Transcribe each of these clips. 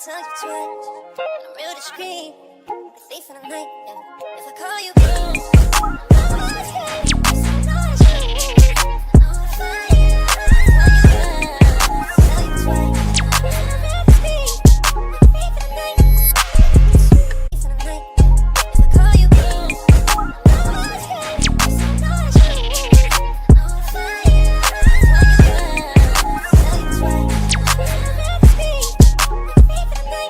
tell you twice. I'm real discreet, a thief in the night. Yeah. If I call you girl, I know it's good. I know it's true. I know it's fine. I'll tell you twice. I'm real discreet, a thief in the night. Thief in the night. If I call you girl, I know it's good. I know it's true. I know it's fine. I'll tell you twice. I'm real discreet, a thief in the night.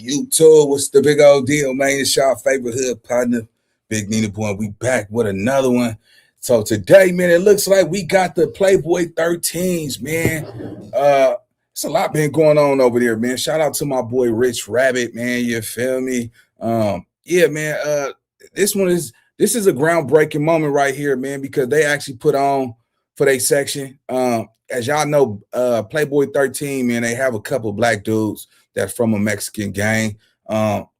YouTube, what's the big old deal, man? It's your favorite hood partner, Big Nina Boy. We back with another one. So today, man, it looks like we got the Playboy 13s, man. It's a lot been going on over there, man. Shout out to my boy Rich Rabbit, man. You feel me? Yeah, man. This is a groundbreaking moment right here, man, because they actually put on for their section. As y'all know, Playboy 13, man, they have a couple black dudes that's from a Mexican gang.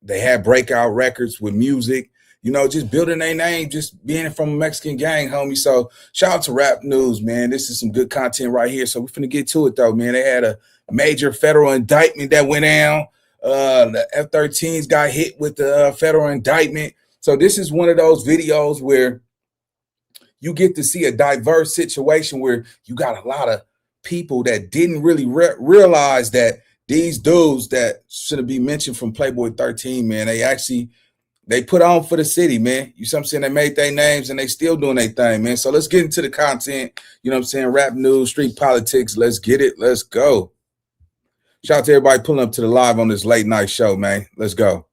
They had breakout records with music, you know, just building their name, just being from a Mexican gang, homie. So shout out to Rap News, man. This is some good content right here. So we're finna get to it though, man. They had a major federal indictment that went down. The F-13s got hit with the federal indictment. So this is one of those videos where you get to see a diverse situation where you got a lot of people that didn't really realize that these dudes that shouldn't be mentioned from Playboy 13, man, they put on for the city, man. You see what I'm saying? They made their names and they still doing their thing, man. So let's get into the content. You know what I'm saying? Rap news, street politics. Let's get it. Let's go. Shout out to everybody pulling up to the live on this late night show, man. Let's go.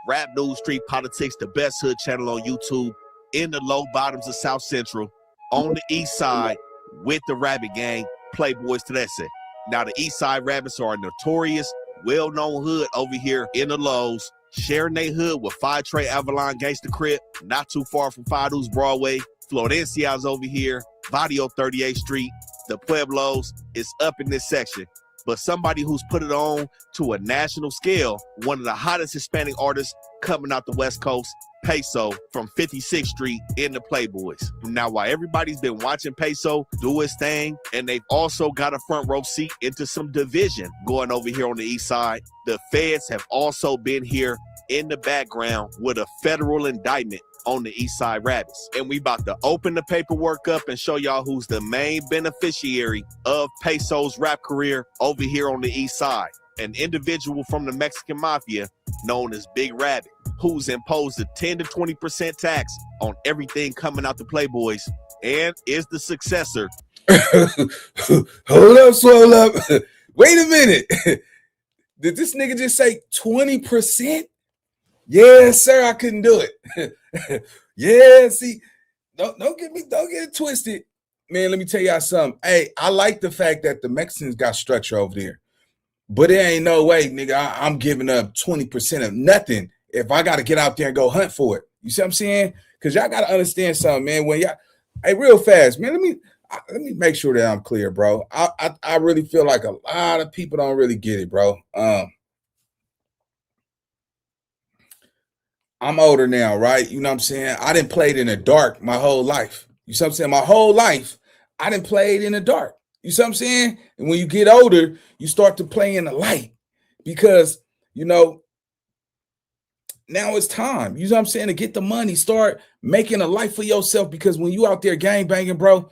Rap news, street politics, the best hood channel on YouTube, in the low bottoms of South Central, on the east side with the Rabbit Gang, Playboys to that set. Now, the East Side Rabbits are a notorious, well-known hood over here in the lows, sharing their hood with 5 Trey Avalon Gangsta Crip, not too far from Fadu's Broadway, Florencia's over here, Vadio 38th Street. The Pueblos is up in this section. But somebody who's put it on to a national scale, one of the hottest Hispanic artists coming out the West Coast, Peso from 56th Street in the Playboys. Now, while everybody's been watching Peso do his thing, and they've also got a front row seat into some division going over here on the east side, the feds have also been here in the background with a federal indictment on the East Side Rabbits. And we about to open the paperwork up and show y'all who's the main beneficiary of Peso's rap career over here on the East Side. An individual from the Mexican Mafia known as Big Rabbit, who's imposed a 10 to 20% tax on everything coming out the Playboys and is the successor. Hold up, swole up. Wait a minute. Did this nigga just say 20%? Yes, sir, I couldn't do it. Yeah, see, don't get it twisted. Man, let me tell y'all something. Hey, I like the fact that the Mexicans got structure over there. But there ain't no way, nigga, I'm giving up 20% of nothing if I got to get out there and go hunt for it. You see what I'm saying? Because y'all got to understand something, man. When y'all, hey, real fast, man, let me make sure that I'm clear, bro. I really feel like a lot of people don't really get it, bro. I'm older now, right? You know what I'm saying? I didn't play it in the dark my whole life. You see what I'm saying? My whole life, I didn't play it in the dark. You see what I'm saying? And when you get older, you start to play in the light because, you know, now it's time. You know what I'm saying? To get the money, start making a life for yourself because when you out there gang banging, bro,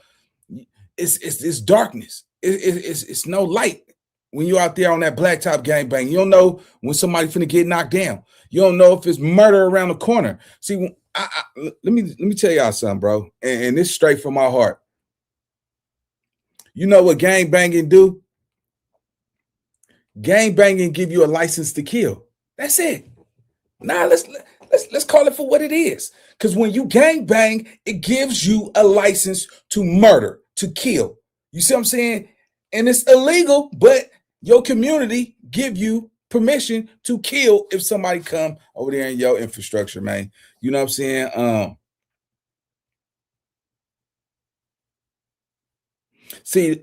it's darkness. It's no light when you out there on that blacktop gang bang. You don't know when somebody finna get knocked down. You don't know if it's murder around the corner. See, let me tell y'all something, bro, and this is straight from my heart. You know what gang banging do? Gang banging give you a license to kill. That's it. Now let's call it for what it is. Because when you gang bang, it gives you a license to murder, to kill. You see what I'm saying? And it's illegal, but your community give you permission to kill if somebody come over there in your infrastructure, man. You know what I'm saying? See,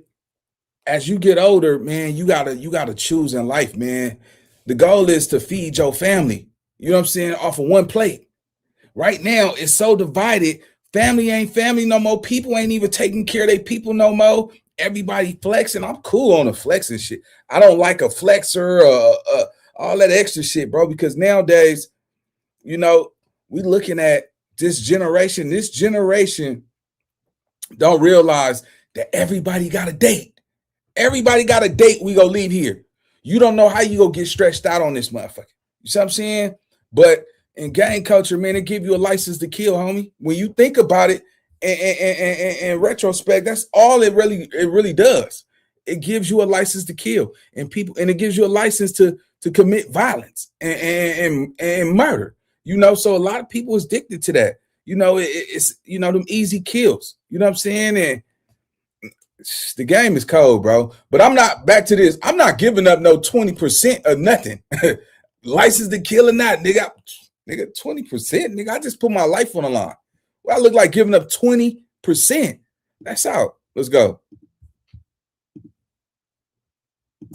as you get older, man, you gotta choose in life, man. The goal is to feed your family. You know what I'm saying? Off of one plate. Right now, it's so divided. Family ain't family no more. People ain't even taking care of their people no more. Everybody flexing. I'm cool on the flexing shit. I don't like a flexer or all that extra shit, bro, because nowadays, you know, we looking at this generation. This generation don't realize that everybody got a date. Everybody got a date. We go leave here. You don't know how you go get stretched out on this motherfucker. You see what I'm saying? But in gang culture, man, it give you a license to kill, homie. When you think about it, in retrospect, that's all it really does. It gives you a license to kill, and it gives you a license to commit violence and murder. You know, so a lot of people is addicted to that. You know, it's them easy kills. You know what I'm saying? And the game is cold, bro. But I'm not back to this. I'm not giving up no 20% of nothing. License to kill or not, nigga. Nigga, 20%, nigga. I just put my life on the line. Well, I look like giving up 20%. That's out. Let's go.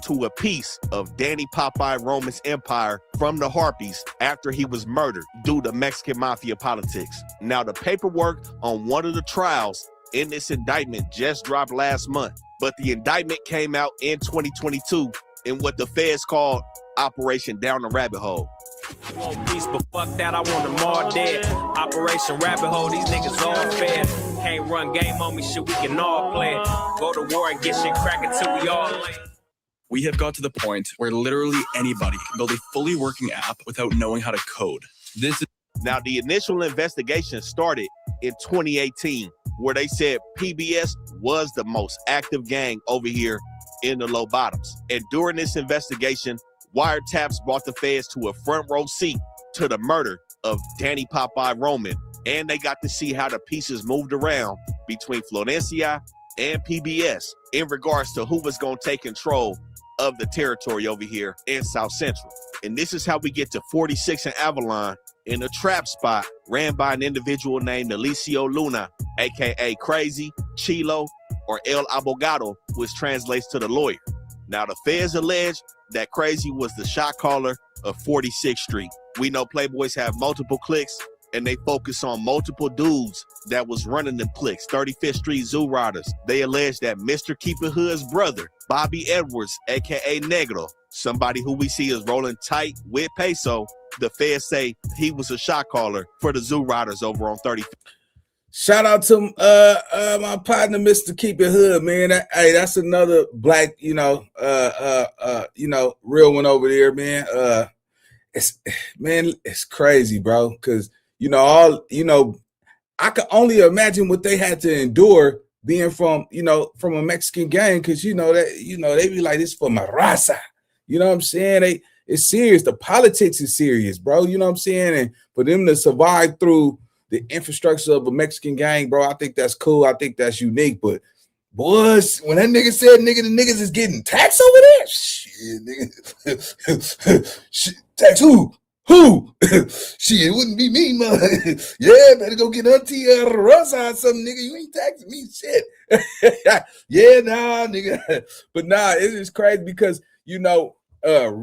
To a piece of Danny Popeye Roman's empire from the Harpies after he was murdered due to Mexican mafia politics. Now, the paperwork on one of the trials in this indictment just dropped last month, but the indictment came out in 2022 in what the feds called Operation Down the Rabbit Hole. Peace, but fuck that, I want them all dead. Operation Rabbit Hole, these niggas all fed. Can't run game on me, shit, we can all play. Go to war and get shit cracking till we all lay. We have got to the point where literally anybody can build a fully working app without knowing how to code. Now, the initial investigation started in 2018, where they said PBS was the most active gang over here in the low bottoms. And during this investigation, wiretaps brought the feds to a front row seat to the murder of Danny Popeye Roman. And they got to see how the pieces moved around between Florencia and PBS in regards to who was going to take control of the territory over here in South Central. And this is how we get to 46 and Avalon in a trap spot ran by an individual named Alicio Luna, aka Crazy, Chilo, or El Abogado, which translates to the lawyer. Now, the feds allege that Crazy was the shot caller of 46th Street. We know Playboys have multiple cliques, and they focus on multiple dudes that was running them cliques. 35th Street Zoo Riders. They allege that Mr. Keeper Hood's brother, Bobby Edwards, aka Negro, somebody who we see is rolling tight with Peso, the feds say he was a shot caller for the Zoo Riders over on 35th. Shout out to my partner, Mr. Keep It Hood, man. Hey, that's another black, real one over there, man. It's crazy, bro. Cause I could only imagine what they had to endure being from a Mexican gang, cause they be like, this for my raza. You know what I'm saying? It's serious. The politics is serious, bro. You know what I'm saying? And for them to survive through the infrastructure of a Mexican gang, bro, I think that's cool. I think that's unique. But boys, when that nigga said, the niggas is getting taxed over there, shit, nigga. Shit, tax who? Who? Shit, it wouldn't be me, man. Yeah, better go get Auntie Rosa or something, nigga. You ain't taxing me, shit. Yeah, nah, nigga. But nah, it is crazy because,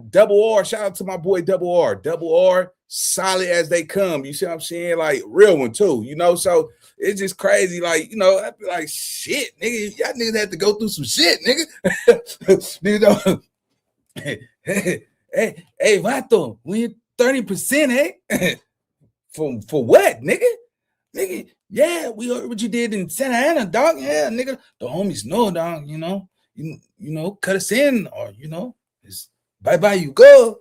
Double R, shout out to my boy Double R. Double R, solid as they come. You see what I'm saying? Like, real one too, so it's just crazy. Like, I'd be like, shit, nigga, y'all niggas have to go through some shit, nigga. Hey, Vato, we 30%, eh? For what, nigga? Nigga, yeah, we heard what you did in Santa Ana, dog. Yeah, nigga. The homies know, dog, cut us in, or it's bye-bye, you go.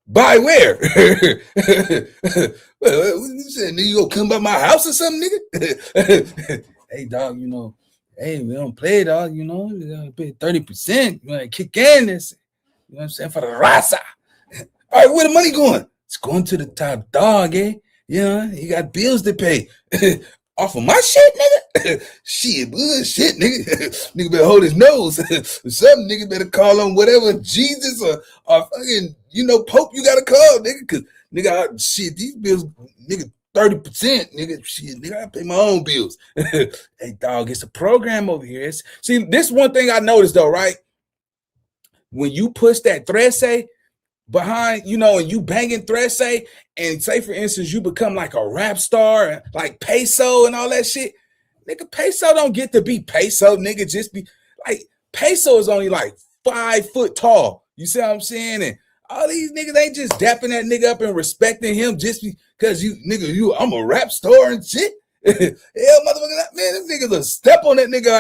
Bye where? Nigga, you gonna come by my house or something, nigga? Hey, dog, hey, we don't play, dog, we gotta pay 30%. You wanna kick in this, you know what I'm saying, for the raza. All right, where the money going? It's going to the top dog, eh? You got bills to pay. Off of my shit, nigga? Shit, bullshit, nigga. Nigga better hold his nose. Some nigga better call on whatever Jesus or fucking, Pope you gotta call, nigga. Cause nigga, shit, these bills, nigga, 30%, nigga. Shit, nigga, I pay my own bills. Hey, dog, it's a program over here. See, this one thing I noticed though, right? When you push that thread behind, and you banging thread and say, for instance, you become like a rap star, like Peso and all that shit. Nigga, Peso don't get to be Peso, nigga. Just be like, Peso is only like 5 foot tall. You see what I'm saying? And all these niggas ain't just dapping that nigga up and respecting him just because I'm a rap star and shit. Hell, motherfucker, man, this nigga's a step on that nigga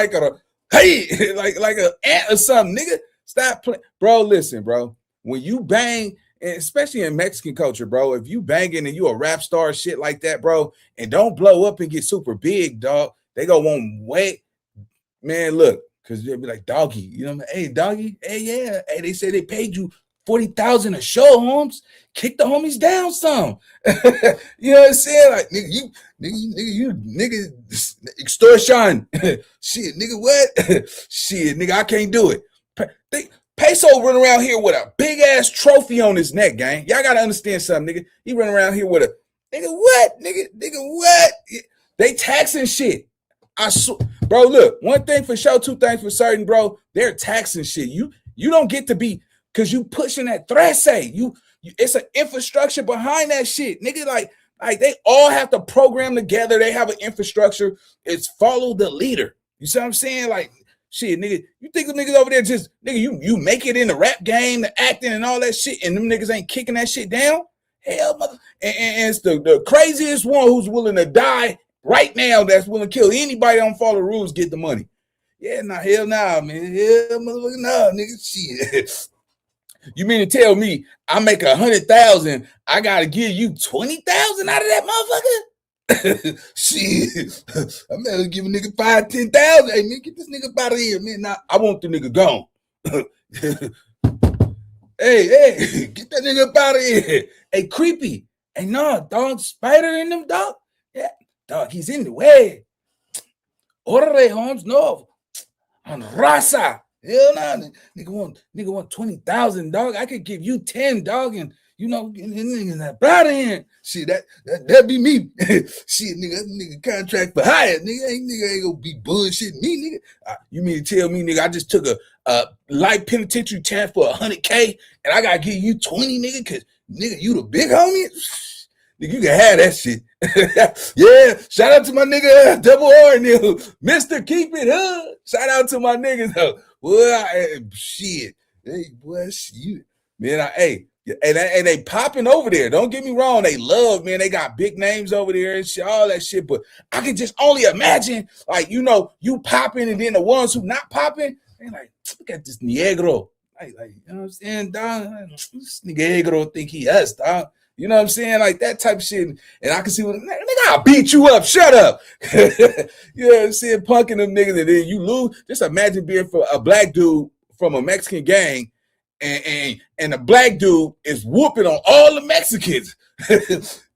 like like an ant or something, nigga. Stop playing. Bro, listen, bro. When you bang, and especially in Mexican culture, bro, if you banging and you a rap star shit like that, bro, and don't blow up and get super big, dog, they go one way. Man, look, because they'll be like, doggy, you know what I mean? Hey, doggy, hey, yeah. Hey, they said they paid you $40,000 a show, Holmes. Kick the homies down some. You know what I'm saying? Like, nigga, extortion. Shit, nigga, what? Shit, nigga, I can't do it. Peso run around here with a big ass trophy on his neck, gang. Y'all gotta understand something, nigga. He run around here with a nigga what? Nigga what? They taxing shit. Bro, look, one thing for sure, two things for certain, bro. They're taxing shit. You don't get to be because you pushing that thread you it's an infrastructure behind that shit, nigga. Like they all have to program together. They have an infrastructure. It's follow the leader. You see what I'm saying? Like. Shit, nigga, you think the niggas over there just, nigga, you make it in the rap game, the acting and all that shit, and them niggas ain't kicking that shit down? Hell, mother. And it's the craziest one who's willing to die right now that's willing to kill anybody that don't follow the rules, get the money. Yeah, hell nah, man. Hell, motherfucker, nah, nigga, shit. You mean to tell me I make 100,000, I gotta give you 20,000 out of that motherfucker? Shit, I'm gonna give a nigga 5,000, 10,000. Hey man, get this nigga out of here, man. Now I want the nigga gone. Hey, get that nigga up out of here. Hey, creepy. Hey, no, dog, spider in them, dog. Yeah, dog, he's in the way. Orale, Holmes, no. On Rasa. Hell no, nigga want 20,000, dog. I could give you 10, dog, and nigga out of here. Shit, that be me. Shit, nigga contract for hire. Nigga ain't gonna be bullshitting me, nigga. You mean to tell me, nigga, I just took a life penitentiary chance for 100K and I gotta give you 20, nigga, cause nigga, you the big homie? Nigga, you can have that shit. Yeah, shout out to my nigga Double R, nigga. Mr. Keep It Hood. Shout out to my niggas though. Well, shit. Hey, boy, you man, hey. And they popping over there. Don't get me wrong. They love, man. They got big names over there and shit, all that shit. But I can just only imagine, like, you popping and then the ones who not popping, they like, look at this negro. Like, you know what I'm saying, dog? This negro think he us, dog. You know what I'm saying? Like that type of shit. And I can see, nigga, I'll beat you up. Shut up. You know what I'm saying? Punking them niggas and then you lose. Just imagine being for a black dude from a Mexican gang. And the black dude is whooping on all the Mexicans.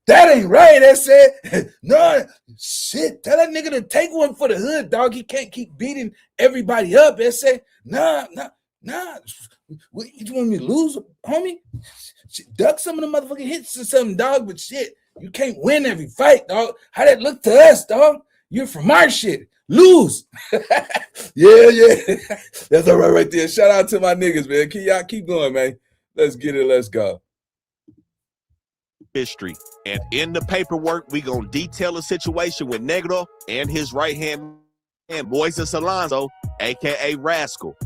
That ain't right. That said, no, shit. Tell that nigga to take one for the hood, dog. He can't keep beating everybody up. That said, nah. What, you want me to lose, homie? Shit, duck some of the motherfucking hits or something, dog. But shit, you can't win every fight, dog. How that look to us, dog? You're from our shit. Lose. Yeah. That's all right there. Shout out to my niggas, man. Y'all keep going, man. Let's get it. Let's go. History. And in the paperwork, we gonna detail a situation with Negro and his right-hand man, Moises Alonso, a.k.a. Rascal,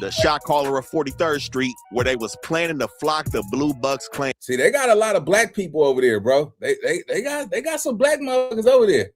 the shot caller of 43rd Street, where they was planning to flock the Blue Bucks clan. See, they got a lot of black people over there, bro. They got some black motherfuckers over there.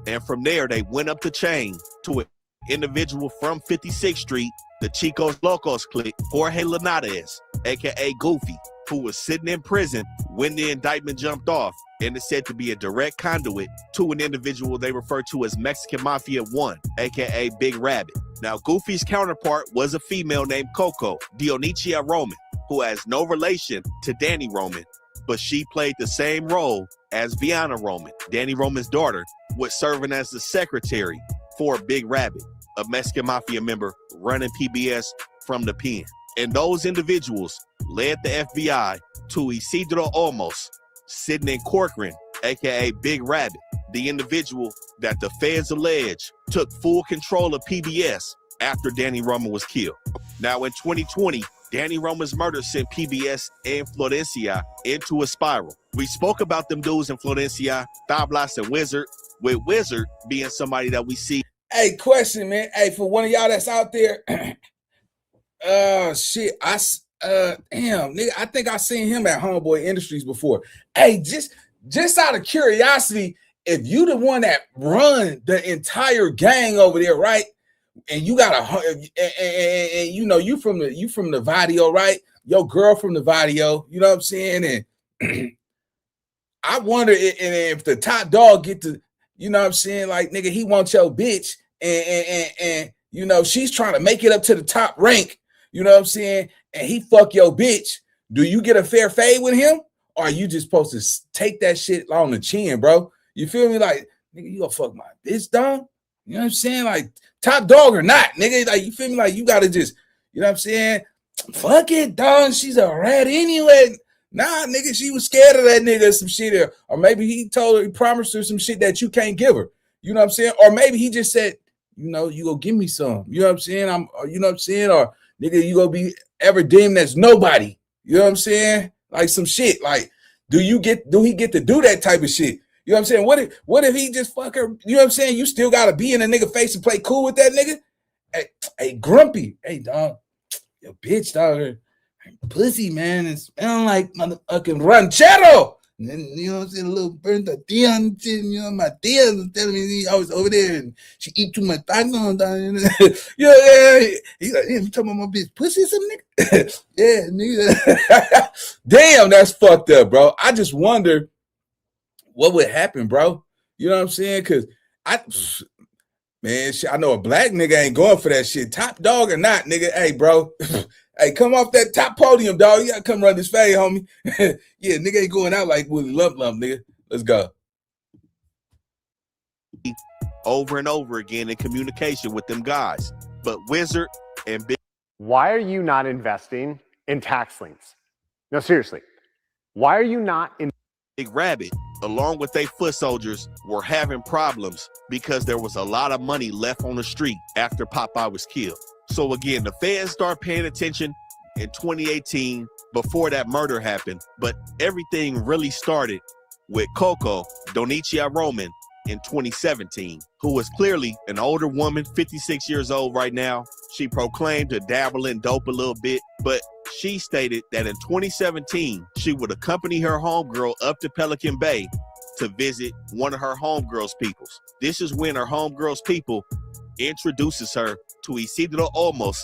And from there, they went up the chain to an individual from 56th Street, the Chicos Locos clique, Jorge Linares, a.k.a. Goofy, who was sitting in prison when the indictment jumped off and is said to be a direct conduit to an individual they refer to as Mexican Mafia 1, a.k.a. Big Rabbit. Now, Goofy's counterpart was a female named Coco Dionicia Roman, who has no relation to Danny Roman, but she played the same role as Vianna Roman, Danny Roman's daughter, was serving as the secretary for Big Rabbit, a Mexican mafia member running PBS from the pen. And those individuals led the FBI to Isidro Olmos, sitting in Corcoran, aka Big Rabbit, the individual that the feds allege took full control of PBS after Danny Roman was killed. Now in 2020, Danny Roman's murder sent PBS and Florencia into a spiral. We spoke about them dudes in Florencia, Tablas and Wizard, with Wizard being somebody that we see. Hey, question, man. Hey, for one of y'all that's out there, damn, nigga, I think I seen him at Homeboy Industries before. Hey, just out of curiosity, if you the one that run the entire gang over there, right? And you got and you know you from the Vadio, right? Your girl from the Vadio, you know what I'm saying? And I wonder if the top dog get to, you know what I'm saying, like, nigga, he wants your bitch, and you know she's trying to make it up to the top rank, you know what I'm saying, and he fuck your bitch. Do you get a fair fade with him, or are you just supposed to take that shit on the chin, bro? You feel me? Like, nigga, you gonna fuck my bitch, dog? You know what I'm saying? Like, top dog or not, nigga. Like, you feel me? Like, you gotta just, you know what I'm saying? Fuck it, dog. She's a rat anyway. Nah, nigga, she was scared of that nigga or some shit. Or maybe he told her, he promised her some shit that you can't give her. You know what I'm saying? Or maybe he just said, you know, you go give me some. You know what I'm saying? You know what I'm saying? Or, nigga, you gonna be ever deemed as nobody. You know what I'm saying? Like some shit. Like, do he get to do that type of shit? You know what I'm saying? What if he just fuck her? You know what I'm saying? You still gotta be in a nigga face and play cool with that nigga? Hey, Grumpy. Hey, dog. Your bitch, dog. Pussy, man. It's smelling like motherfucking ranchero. And then, you know what I'm saying? A little burnt tortilla, you know, my tia was telling me I was over there and she eat too much taco. Yeah. He's like, you talking about my bitch pussy or something, nigga? Yeah, nigga. Damn, that's fucked up, bro. I just wonder what would happen, bro. You know what I'm saying? Because I know a black nigga ain't going for that shit. Top dog or not, nigga. Hey, bro. Hey, come off that top podium, dog. You gotta come run this fade, homie. Yeah, nigga ain't going out like Willie Lump, nigga. Let's go. Over and over again in communication with them guys. But Wizard and Big... Why are you not investing in tax liens? No, seriously. Why are you not in... Big Rabbit, along with their foot soldiers, were having problems because there was a lot of money left on the street after Popeye was killed. So again, the feds start paying attention in 2018 before that murder happened, but everything really started with Coco Donicia Roman in 2017, who was clearly an older woman, 56 years old right now. She proclaimed to dabble in dope a little bit, but she stated that in 2017, she would accompany her homegirl up to Pelican Bay to visit one of her homegirl's peoples. This is when her homegirl's people introduces her to Isidro Olmos,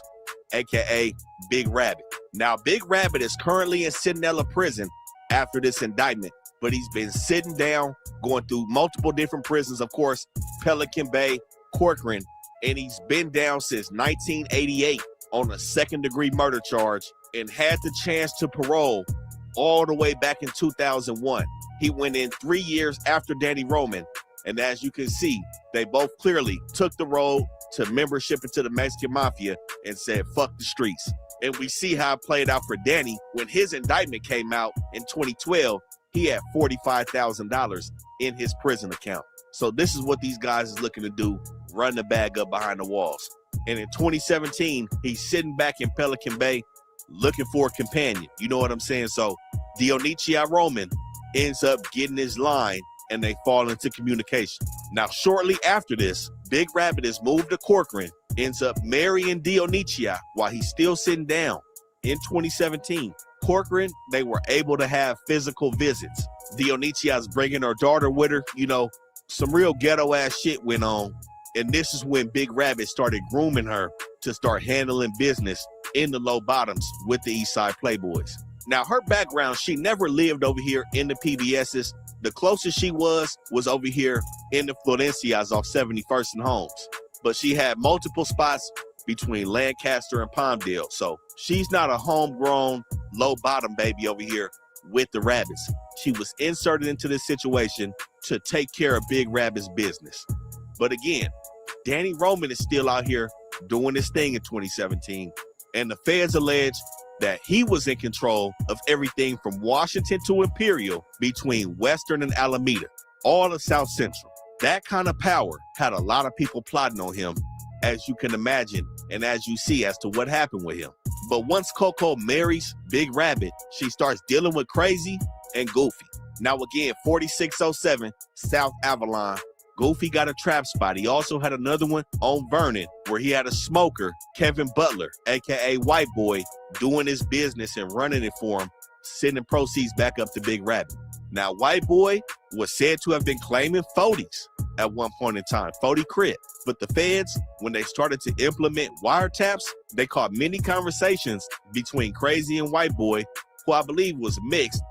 aka Big Rabbit. Now, Big Rabbit is currently in Centinela prison after this indictment, but he's been sitting down, going through multiple different prisons, of course, Pelican Bay, Corcoran, and he's been down since 1988 on a second-degree murder charge and had the chance to parole all the way back in 2001. He went in 3 years after Danny Roman, and as you can see, they both clearly took the road to membership into the Mexican Mafia and said, fuck the streets. And we see how it played out for Danny. When his indictment came out in 2012, he had $45,000 in his prison account. So this is what these guys is looking to do, run the bag up behind the walls. And in 2017, he's sitting back in Pelican Bay looking for a companion. You know what I'm saying? So Donicia Roman ends up getting his line and they fall into communication. Now, shortly after this, Big Rabbit is moved to Corcoran, ends up marrying Donicia while he's still sitting down. In 2017, Corcoran, they were able to have physical visits. Dionicia's bringing her daughter with her. You know, some real ghetto ass shit went on. And this is when Big Rabbit started grooming her to start handling business in the low bottoms with the Eastside Playboys. Now, her background, she never lived over here in the PBSs. The closest she was over here in the Florencias off 71st and Holmes. But she had multiple spots between Lancaster and Palmdale. So she's not a homegrown, low bottom baby over here with the Rabbits. She was inserted into this situation to take care of Big Rabbit's business. But again, Danny Roman is still out here doing his thing in 2017, and the feds allege that he was in control of everything from Washington to Imperial between Western and Alameda, all of South Central. That kind of power had a lot of people plotting on him, as you can imagine, and as you see as to what happened with him. But once Coco marries Big Rabbit, she starts dealing with Crazy and Goofy. Now again, 4607 South Avalon, Goofy got a trap spot. He also had another one on Vernon where he had a smoker, Kevin Butler, aka White Boy, doing his business and running it for him, sending proceeds back up to Big Rabbit. Now, White Boy was said to have been claiming 40s at one point in time, 40 crib. But the feds, when they started to implement wiretaps, they caught many conversations between Crazy and White Boy, who I believe was mixed,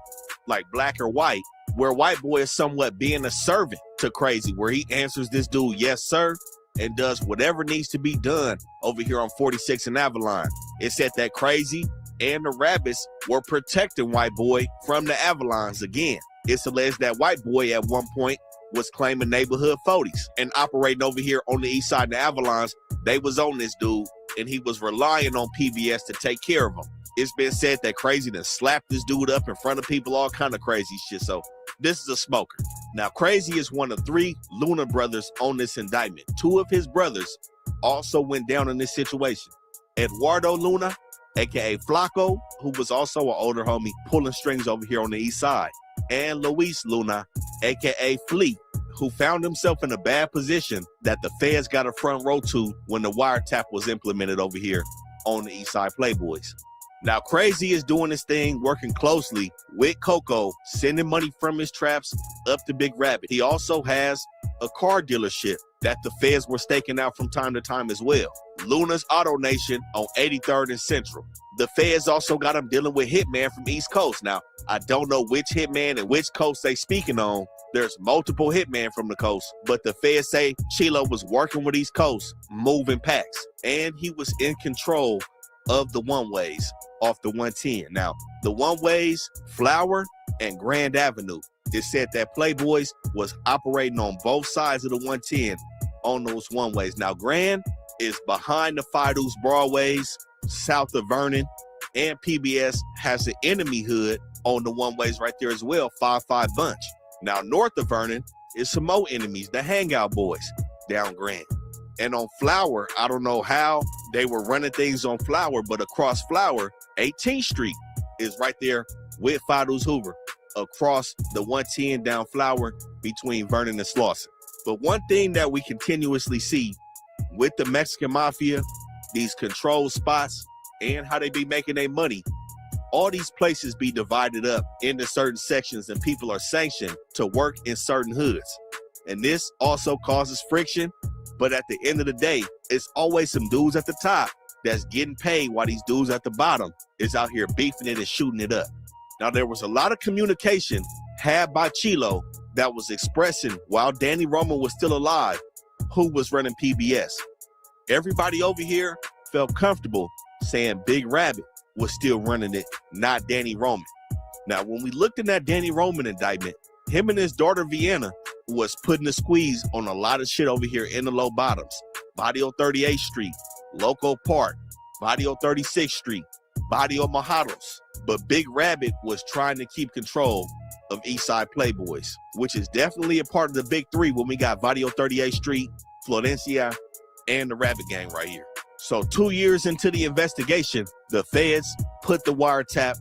like black or white, where White Boy is somewhat being a servant to Crazy, where he answers this dude, yes, sir, and does whatever needs to be done over here on 46 and Avalon. It said that Crazy and the Rabbits were protecting White Boy from the Avalons again. It's alleged that White Boy at one point was claiming neighborhood 40s and operating over here on the east side of the Avalons. They was on this dude, and he was relying on PBS to take care of him. It's been said that Crazy done slapped this dude up in front of people, all kind of crazy shit. So this is a smoker. Now, Crazy is one of 3 Luna brothers on this indictment. 2 of his brothers also went down in this situation. Eduardo Luna, aka Flacco, who was also an older homie pulling strings over here on the east side, and Luis Luna, aka Fleet, who found himself in a bad position that the feds got a front row to when the wiretap was implemented over here on the east side Playboys. Now, Crazy is doing his thing, working closely with Coco, sending money from his traps up to Big Rabbit. He also has a car dealership that the feds were staking out from time to time as well. Luna's Auto Nation on 83rd and Central. The feds also got him dealing with Hitman from East Coast. Now, I don't know which Hitman and which coast they speaking on. There's multiple Hitman from the coast, but the feds say Chilo was working with East Coast, moving packs, and he was in control of the one-ways off the 110. Now, the one-ways, Flower and Grand Avenue. It said that Playboys was operating on both sides of the 110 on those one-ways. Now, Grand is behind the Fido's Broadways, south of Vernon, and PBS has an enemy hood on the one-ways right there as well, 5-5 Bunch. Now, north of Vernon is some more enemies, the Hangout Boys down Grand. And on Flower, I don't know how they were running things on Flower, but across Flower, 18th Street is right there with Fido's Hoover, across the 110 down Flower between Vernon and Slauson. But one thing that we continuously see with the Mexican Mafia, these control spots and how they be making their money, all these places be divided up into certain sections and people are sanctioned to work in certain hoods. And this also causes friction, but at the end of the day, it's always some dudes at the top that's getting paid while these dudes at the bottom is out here beefing it and shooting it up. Now, there was a lot of communication had by Chilo that was expressing while Danny Roman was still alive, who was running PBS. Everybody over here felt comfortable saying Big Rabbit was still running it, not Danny Roman. Now, when we looked in that Danny Roman indictment, him and his daughter Vienna was putting a squeeze on a lot of shit over here in the low bottoms. Barrio 38th Street, Loco Park, Barrio 36th Street, Barrio Mojados. But Big Rabbit was trying to keep control of Eastside Playboys, which is definitely a part of the big 3 when we got Barrio 38th Street, Florencia, and the Rabbit Gang right here. So 2 years into the investigation, the feds put the wiretap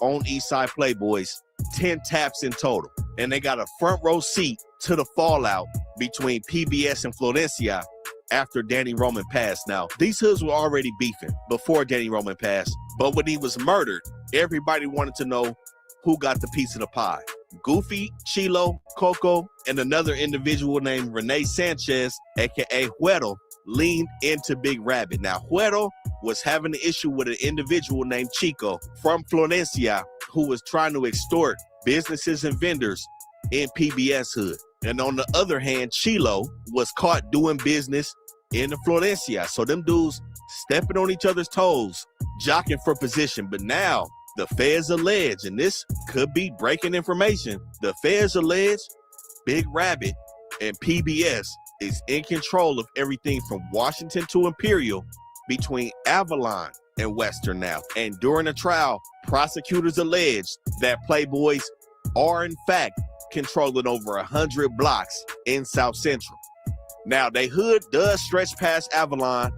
on Eastside Playboys, 10 taps in total. And they got a front row seat to the fallout between PBS and Florencia after Danny Roman passed. Now, these hoods were already beefing before Danny Roman passed, but when he was murdered, everybody wanted to know who got the piece of the pie. Goofy, Chilo, Coco, and another individual named Rene Sanchez, aka Huero, leaned into Big Rabbit. Now, Huero was having an issue with an individual named Chico from Florencia who was trying to extort businesses and vendors in PBS hood. And on the other hand, Chilo was caught doing business in the Florencia. So them dudes stepping on each other's toes, jockeying for position. But now The feds allege, and this could be breaking information, the feds allege Big Rabbit and PBS is in control of everything from Washington to Imperial between Avalon and Western now. And during the trial, prosecutors alleged that Playboys are in fact controlling over 100 blocks in South Central. Now, their hood does stretch past Avalon.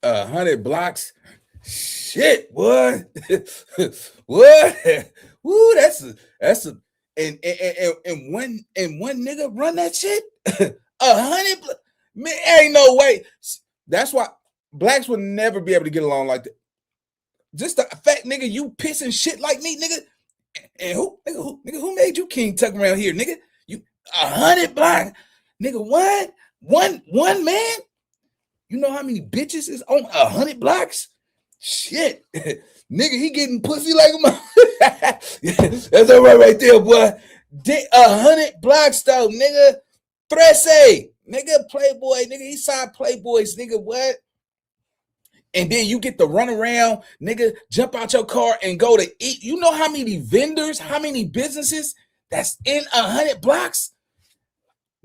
100 blocks. Shit, boy. What? Woo, that's a and one nigga run that shit. 100, man, ain't no way. That's why blacks would never be able to get along like that. Just the fact, nigga, you pissing shit like me, nigga. And who made you king tuck around here, nigga? You 100 blocks, nigga. What? One man? You know how many bitches is on 100 blocks? Shit, nigga, he getting pussy like a mother. That's all right there, boy. 100 blocks though, nigga. Thresse, nigga, Playboy, nigga, Eastside Playboys, nigga, what? And then you get to run around, nigga, jump out your car and go to eat. You know how many vendors, how many businesses that's in 100 blocks?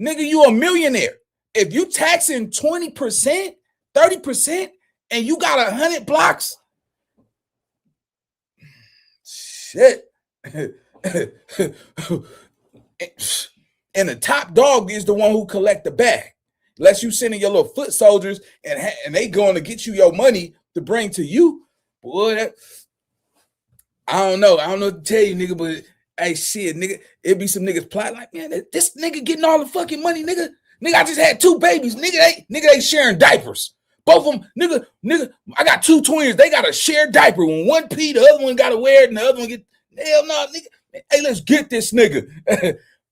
Nigga, you a millionaire. If you taxing 20%, 30%, and you got 100 blocks, shit. And the top dog is the one who collect the bag. Unless you sending your little foot soldiers and they going to get you your money to bring to you. Boy, I don't know what to tell you, nigga, but hey, shit, nigga, it be some niggas plot like, man, this nigga getting all the fucking money, nigga. Nigga, I just had 2 babies. Nigga, they sharing diapers. Both of them, nigga, I got 2 twins. They got to share diaper. When one pee, the other one got to wear it, and the other one get, hell no, nigga. Hey, let's get this nigga.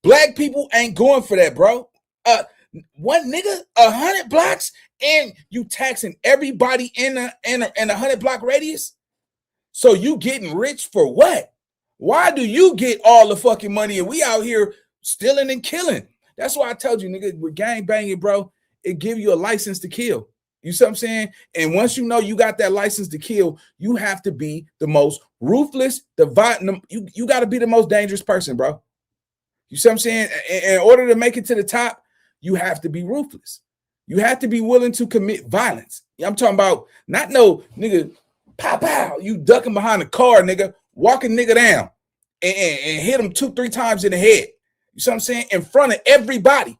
Black people ain't going for that, bro. One nigga, 100 blocks, and you taxing everybody in a 100 block radius. So you getting rich for what? Why do you get all the fucking money and we out here stealing and killing? That's why I told you, nigga, with gang banging, bro, it give you a license to kill. You see what I'm saying? And once you know you got that license to kill, you have to be the most ruthless, you got to be the most dangerous person, bro. You see what I'm saying? In order to make it to the top, you have to be ruthless. You have to be willing to commit violence. I'm talking about not no nigga, pow, pow, you ducking behind a car, nigga, walking nigga down and hit him 2-3 times in the head. You see what I'm saying? In front of everybody.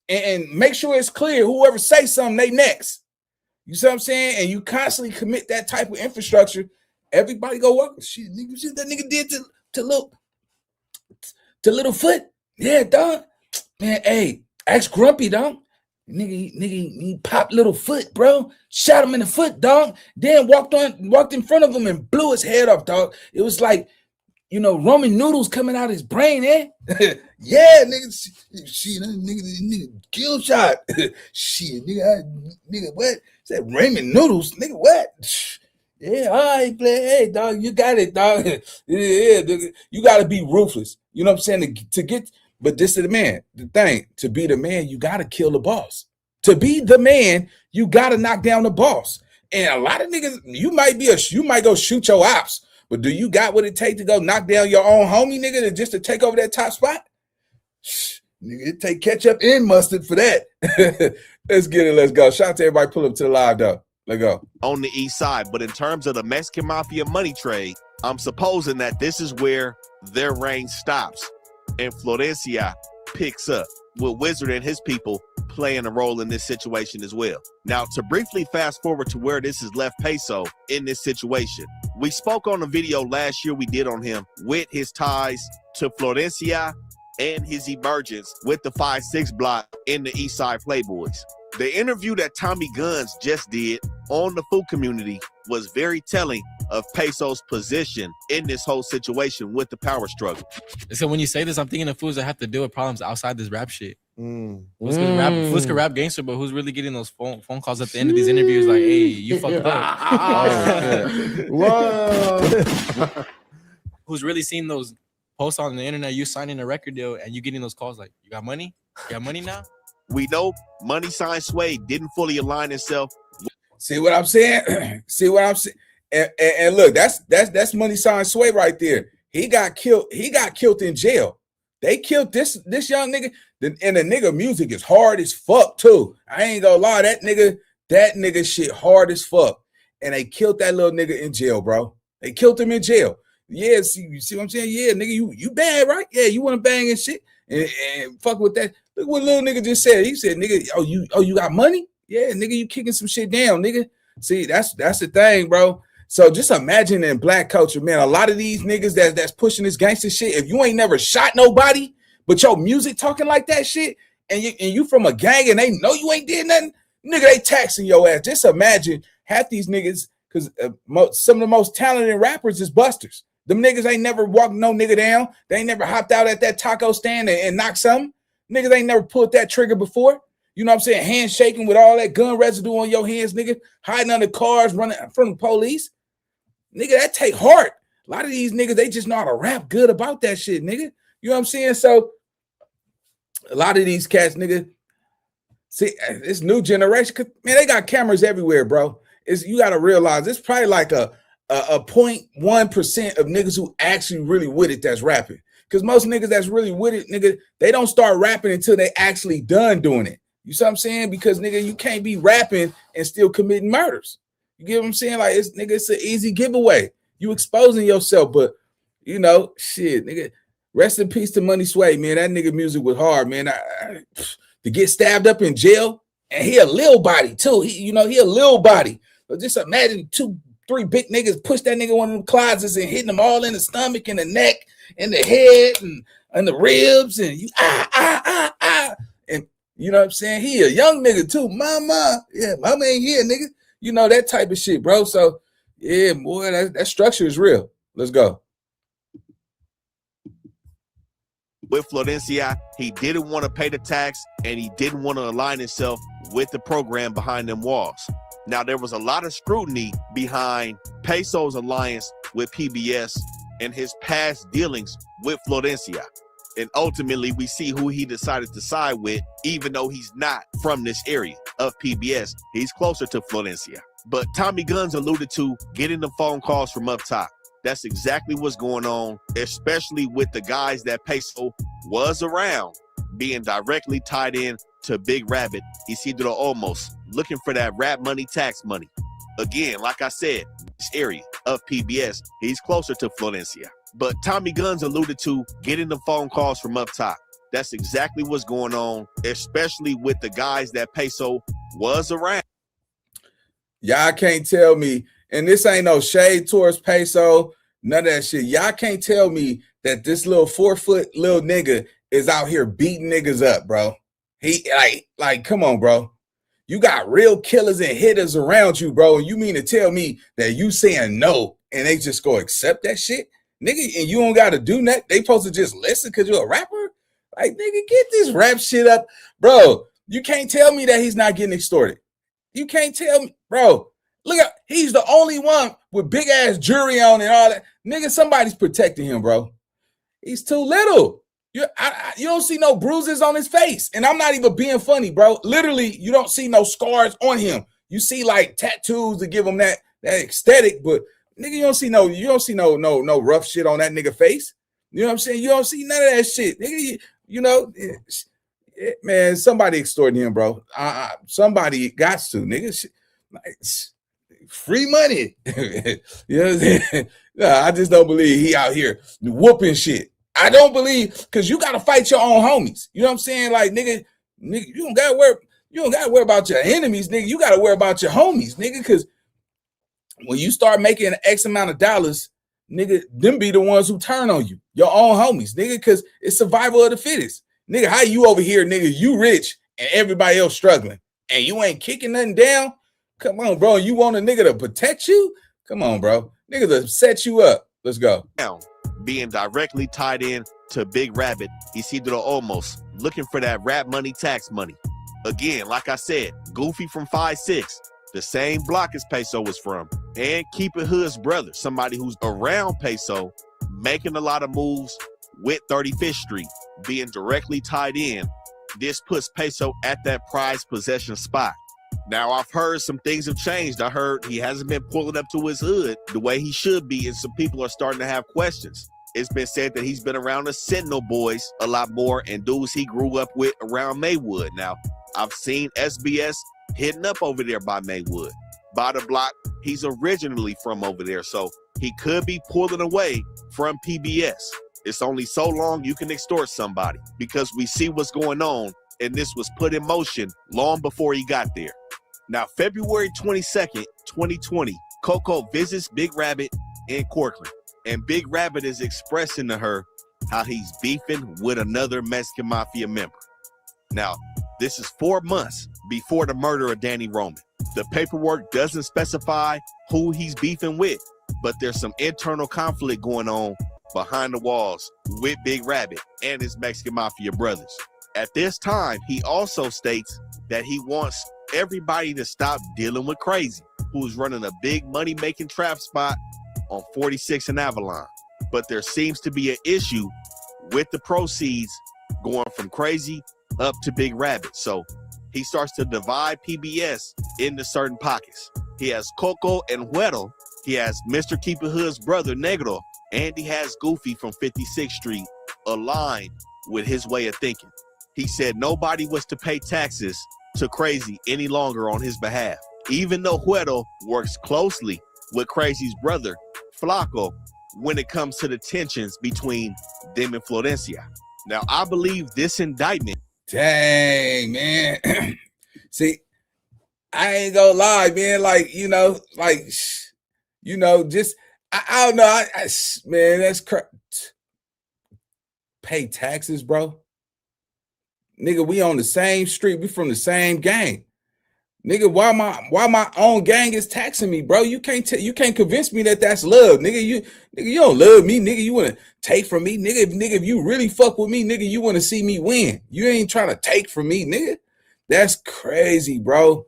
And make sure it's clear. Whoever say something, they next. You see what I'm saying? And you constantly commit that type of infrastructure. Everybody go walk. Shit, nigga, shit that nigga did to Littlefoot. Yeah, dog. Man, hey, ask Grumpy, dog. Nigga, he popped Littlefoot, bro. Shot him in the foot, dog. Then walked in front of him and blew his head off, dog. It was like, you know, Roman noodles coming out his brain, eh? Yeah, nigga, shit, nigga, kill shot. Shit, nigga, what? Said ramen noodles, nigga, what? Yeah, all right, play. Hey, dog, you got it, dog. Yeah, nigga, you got to be ruthless. You know what I'm saying? To get, but this is the man. The thing, to be the man, you got to kill the boss. To be the man, you got to knock down the boss. And a lot of niggas, you might go shoot your ops. But do you got what it takes to go knock down your own homie, nigga, just to take over that top spot? Nigga, it take ketchup and mustard for that. Let's get it. Let's go. Shout out to everybody. Pull up to the live, though. Let's go. On the east side, but in terms of the Mexican Mafia money trade, I'm supposing that this is where their reign stops and Florencia picks up, with Wizard and his people playing a role in this situation as well. Now, to briefly fast forward to where this has left Peso in this situation, we spoke on a video last year we did on him with his ties to Florencia and his emergence with the 5-6 block in the Eastside Playboys. The interview that Tommy Guns just did on the food community was very telling of Peso's position in this whole situation with the power struggle. So when you say this, I'm thinking of fools that have to deal with problems outside this rap shit. Fools can rap gangster, but who's really getting those phone calls at the end of these interviews like, hey, you fucked up. Whoa. Who's really seeing those posts on the internet, you signing a record deal and you getting those calls like, you got money? Got money now? We know Money Sign Sway didn't fully align himself. See what I'm saying? See what I'm saying? And look, that's Money Sign Sway right there. He got killed. He got killed in jail. They killed this young nigga. And the nigga music is hard as fuck too. I ain't gonna lie, that nigga shit hard as fuck. And they killed that little nigga in jail, bro. They killed him in jail. Yeah, you see what I'm saying? Yeah, nigga, you bad, right? Yeah, you want to bang and shit and fuck with that. Look what little nigga just said. He said, nigga, you got money? Yeah, nigga, you kicking some shit down, nigga. See, that's the thing, bro. So just imagine in black culture, man, a lot of these niggas that's pushing this gangster shit, if you ain't never shot nobody, but your music talking like that shit, and you from a gang and they know you ain't did nothing, nigga, they taxing your ass. Just imagine half these niggas, because some of the most talented rappers is busters. Them niggas ain't never walked no nigga down. They ain't never hopped out at that taco stand and knocked something. Niggas ain't never pulled that trigger before. You know what I'm saying? Handshaking with all that gun residue on your hands, nigga. Hiding under cars, running from the police. Nigga, that take heart. A lot of these niggas, they just know how to rap good about that shit, nigga. You know what I'm saying? So a lot of these cats, nigga, see, this new generation, man, they got cameras everywhere, bro. You got to realize it's probably like a 0.1% of niggas who actually really with it that's rapping. Because most niggas that's really with it, nigga, they don't start rapping until they actually done doing it. You see what I'm saying? Because, nigga, you can't be rapping and still committing murders. You get what I'm saying? Like, it's an easy giveaway. You exposing yourself, but, you know, shit, nigga, rest in peace to Money Sway, man. That nigga music was hard, man. To get stabbed up in jail, and he a little body, too. He a little body. So just imagine 2-3 big niggas push that nigga in one of them closets and hitting them all in the stomach and the neck and the head and the ribs and you and you know what I'm saying? He a young nigga too. Mama ain't here, nigga. You know, that type of shit, bro. So yeah, boy, that structure is real. Let's go. With Florencia, he didn't want to pay the tax and he didn't want to align himself with the program behind them walls. Now, there was a lot of scrutiny behind Peso's alliance with PBS and his past dealings with Florencia. And ultimately, we see who he decided to side with, even though he's not from this area of PBS. He's closer to Florencia. But Tommy Guns alluded to getting the phone calls from up top. That's exactly what's going on, especially with the guys that Peso was around being directly tied in to Big Rabbit, Isidro Olmos, looking for that rap money, tax money. Again, like I said, this area of PBS, he's closer to Florencia. But Tommy Guns alluded to getting the phone calls from up top. That's exactly what's going on, especially with the guys that Peso was around. Y'all can't tell me, and this ain't no shade towards Peso, none of that shit. Y'all can't tell me that this little 4-foot little nigga is out here beating niggas up, bro. He like, come on, bro. You got real killers and hitters around you, bro. And you mean to tell me that you saying no and they just go accept that shit? Nigga, and you don't got to do that. They supposed to just listen because you're a rapper? Like, nigga, get this rap shit up. Bro, you can't tell me that he's not getting extorted. You can't tell me, bro. Look, he's the only one with big ass jury on and all that. Nigga, somebody's protecting him, bro. He's too little. You don't see no bruises on his face. And I'm not even being funny, bro. Literally, you don't see no scars on him. You see like tattoos to give him that aesthetic, but nigga, you don't see no rough shit on that nigga face. You know what I'm saying? You don't see none of that shit. Nigga, man, somebody extorting him, bro. Somebody got to, nigga. Like, free money. You know what I'm saying? Nah, I just don't believe he out here whooping shit. I don't believe, because you got to fight your own homies. You know what I'm saying? Like, nigga, you don't got to worry about your enemies, nigga. You got to worry about your homies, nigga, because when you start making an X amount of dollars, nigga, them be the ones who turn on you, your own homies, nigga, because it's survival of the fittest. Nigga, how you over here, nigga, you rich and everybody else struggling and you ain't kicking nothing down? Come on, bro. You want a nigga to protect you? Come on, bro. Nigga to set you up. Let's go. Being directly tied in to Big Rabbit, Isidro Olmos, looking for that rap money, tax money. Again, like I said, Goofy from 5'6", the same block as Peso was from, and Keep It Hood's brother, somebody who's around Peso, making a lot of moves with 35th Street, being directly tied in This puts Peso at that prized possession spot. Now, I've heard some things have changed. I heard he hasn't been pulling up to his hood the way he should be, and some people are starting to have questions. It's been said that he's been around the Sentinel boys a lot more and dudes he grew up with around Maywood. Now, I've seen SBS hitting up over there by Maywood. By the block, he's originally from over there, so he could be pulling away from PBS. It's only so long you can extort somebody because we see what's going on, and this was put in motion long before he got there. Now, February 22nd, 2020, Coco visits Big Rabbit in Cortland, and Big Rabbit is expressing to her how he's beefing with another Mexican Mafia member. Now, this is 4 months before the murder of Danny Roman. The paperwork doesn't specify who he's beefing with, but there's some internal conflict going on behind the walls with Big Rabbit and his Mexican Mafia brothers. At this time, he also states that he wants everybody to stop dealing with Crazy, who's running a big money-making trap spot on 46 and Avalon. But there seems to be an issue with the proceeds going from Crazy up to Big Rabbit. So he starts to divide PBS into certain pockets. He has Coco and Huero. He has Mr. Keep It Hood's brother, Negro. And he has Goofy from 56th Street aligned with his way of thinking. He said nobody was to pay taxes to Crazy any longer on his behalf, even though Huero works closely with Crazy's brother, Flaco, when it comes to the tensions between them and Florencia. Now, I believe this indictment. Dang, man. See, I ain't gonna lie, man. Like, just, I don't know. Man, that's pay taxes, bro. Nigga, we on the same street. We from the same gang. Nigga, why my own gang is taxing me, bro? You can't convince me that that's love, nigga. You don't love me, nigga. You want to take from me, nigga. If you really fuck with me, nigga, you want to see me win. You ain't trying to take from me, nigga. That's crazy, bro.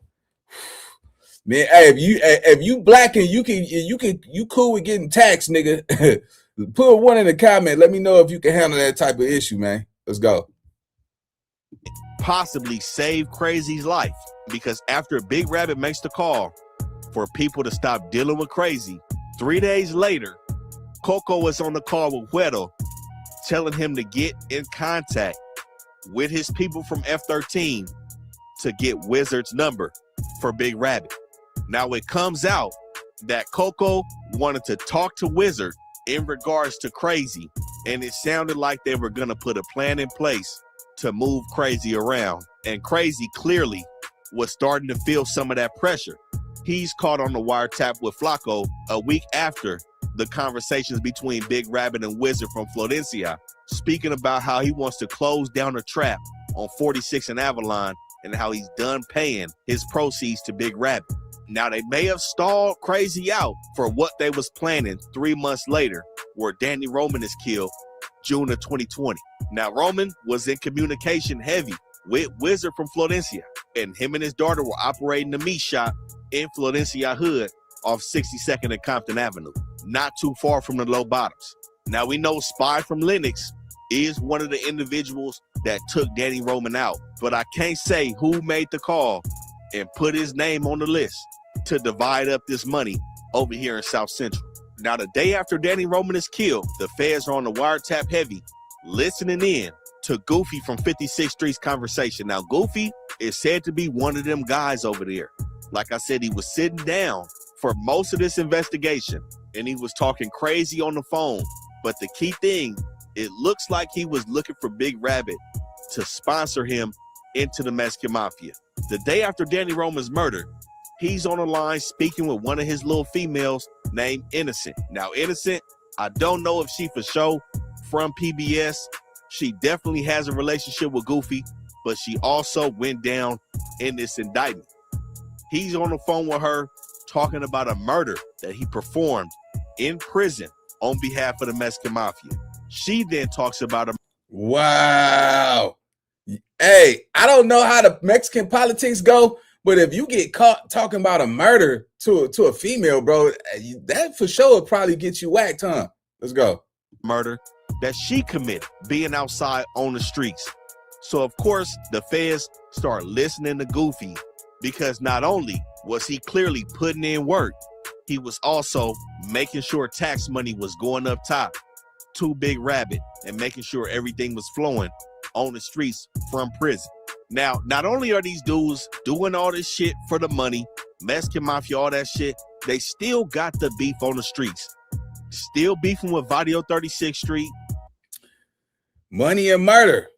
Man, hey, if you black and you cool with getting taxed, nigga. Put one in the comment. Let me know if you can handle that type of issue, man. Let's go. Possibly save Crazy's life, because after Big Rabbit makes the call for people to stop dealing with Crazy, 3 days later, Coco was on the call with Huero, telling him to get in contact with his people from F13 to get Wizard's number for Big Rabbit. Now, it comes out that Coco wanted to talk to Wizard in regards to Crazy, and it sounded like they were going to put a plan in place to move Crazy around. And Crazy clearly was starting to feel some of that pressure. He's caught on the wiretap with Flaco a week after the conversations between Big Rabbit and Wizard from Florencia, speaking about how he wants to close down a trap on 46 and Avalon and how he's done paying his proceeds to Big Rabbit. Now, they may have stalled Crazy out for what they was planning 3 months later, where Danny Roman is killed June of 2020. Now, Roman was in communication heavy with Wizard from Florencia, and him and his daughter were operating the meat shop in Florencia Hood off 62nd and Compton Avenue, not too far from the Low Bottoms. Now, we know Spy from Lennox is one of the individuals that took Danny Roman out, but I can't say who made the call and put his name on the list to divide up this money over here in South Central. Now, the day after Danny Roman is killed, the feds are on the wiretap heavy, listening in to Goofy from 56th Street's conversation. Now, Goofy is said to be one of them guys over there. Like I said, he was sitting down for most of this investigation, and he was talking crazy on the phone. But the key thing, it looks like he was looking for Big Rabbit to sponsor him into the Mexican Mafia. The day after Danny Roman's murder, he's on the line speaking with one of his little females named Innocent. Now, Innocent, I don't know if she for sure from PBS. She definitely has a relationship with Goofy, but she also went down in this indictment. He's on the phone with her talking about a murder that he performed in prison on behalf of the Mexican Mafia. She then talks about a— Wow. Hey, I don't know how the Mexican politics go, but if you get caught talking about a murder to a female, bro, that for sure will probably get you whacked, huh? Let's go. Murder that she committed, being outside on the streets. So of course, the feds start listening to Goofy because not only was he clearly putting in work, he was also making sure tax money was going up top to Big Rabbit and making sure everything was flowing on the streets from prison. Now, not only are these dudes doing all this shit for the money, Mexican Mafia, all that shit, they still got the beef on the streets. Still beefing with Vadio 36th Street. Money and murder.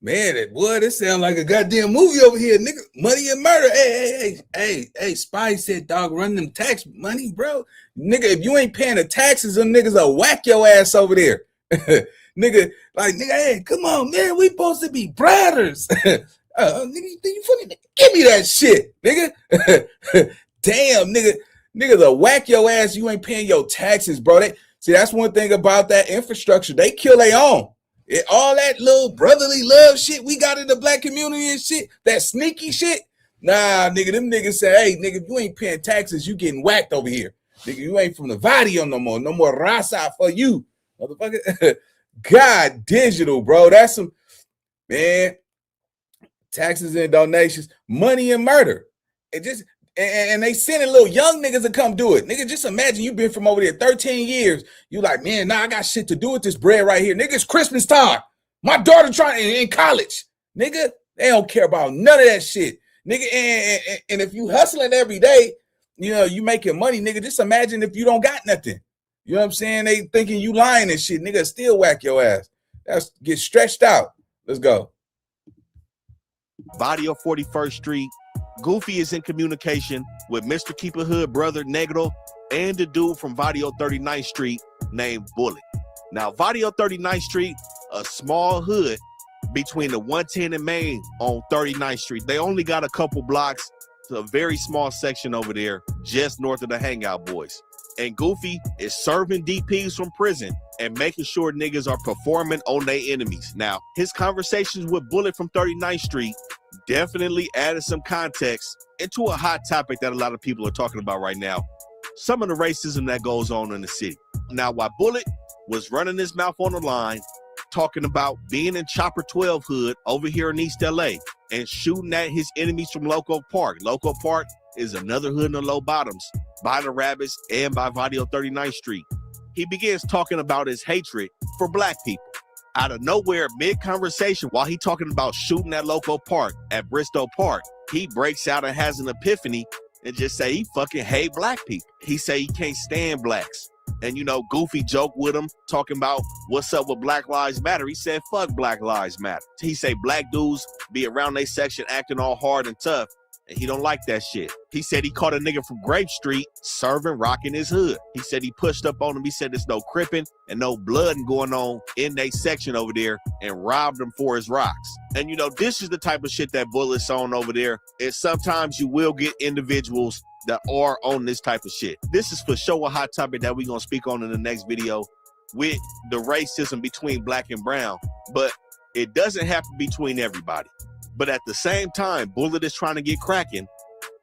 Man, this sound like a goddamn movie over here, nigga. Money and murder. Hey, Spy said, dog, run them tax money, bro. Nigga, if you ain't paying the taxes, them niggas will whack your ass over there. Nigga, hey, come on, man. We supposed to be brothers. Nigga, you funny? Give me that shit, nigga. Damn, nigga, they'll whack your ass. You ain't paying your taxes, bro. See, that's one thing about that infrastructure. They kill their own. All that little brotherly love shit we got in the black community and shit, that sneaky shit. Nah, nigga, them niggas say, hey, nigga, if you ain't paying taxes, you getting whacked over here. Nigga, you ain't from the Vadio no more. No more Rasa for you, motherfucker. God, digital, bro. That's some, man, taxes and donations, money and murder. It just, and they sending little young niggas to come do it. Nigga, just imagine you been from over there 13 years. You like, man, nah, I got shit to do with this bread right here. Nigga, it's Christmas time. My daughter trying in college. Nigga, they don't care about none of that shit. Nigga, and if you hustling every day, you know, you making money, nigga, just imagine if you don't got nothing. You know what I'm saying? They thinking you lying and shit. Nigga, still whack your ass. That's get stretched out. Let's go. Vadio 41st Street. Goofy is in communication with Mr. Keeper Hood brother Negro and the dude from Vadio 39th Street named Bullet. Now, Vadio 39th Street, a small hood between the 110 and Main on 39th Street. They only got a couple blocks, a very small section over there just north of the Hangout Boys. And Goofy is serving DPs from prison and making sure niggas are performing on their enemies. Now, his conversations with Bullet from 39th Street definitely added some context into a hot topic that a lot of people are talking about right now. Some of the racism that goes on in the city. Now, while Bullet was running his mouth on the line, talking about being in Chopper 12 hood over here in East LA and shooting at his enemies from Loco Park. Loco Park is another hood in the low bottoms by the Rabbits and by Vadio 39th Street. He begins talking about his hatred for black people. Out of nowhere, mid-conversation, while he talking about shooting at Loco Park, at Bristow Park, he breaks out and has an epiphany and just say he fucking hate black people. He say he can't stand blacks. And, you know, Goofy joked with him, talking about what's up with Black Lives Matter. He said, fuck Black Lives Matter. He say black dudes be around their section acting all hard and tough, and he don't like that shit. He said he caught a nigga from Grape Street serving rock in his hood. He said he pushed up on him. He said there's no cripping and no blooding going on in their section over there and robbed him for his rocks. And, you know, this is the type of shit that Bullet's on over there. And sometimes you will get individuals that are on this type of shit. This is for sure a hot topic that we're going to speak on in the next video with the racism between black and brown. But it doesn't happen between everybody. But at the same time, Bullet is trying to get cracking.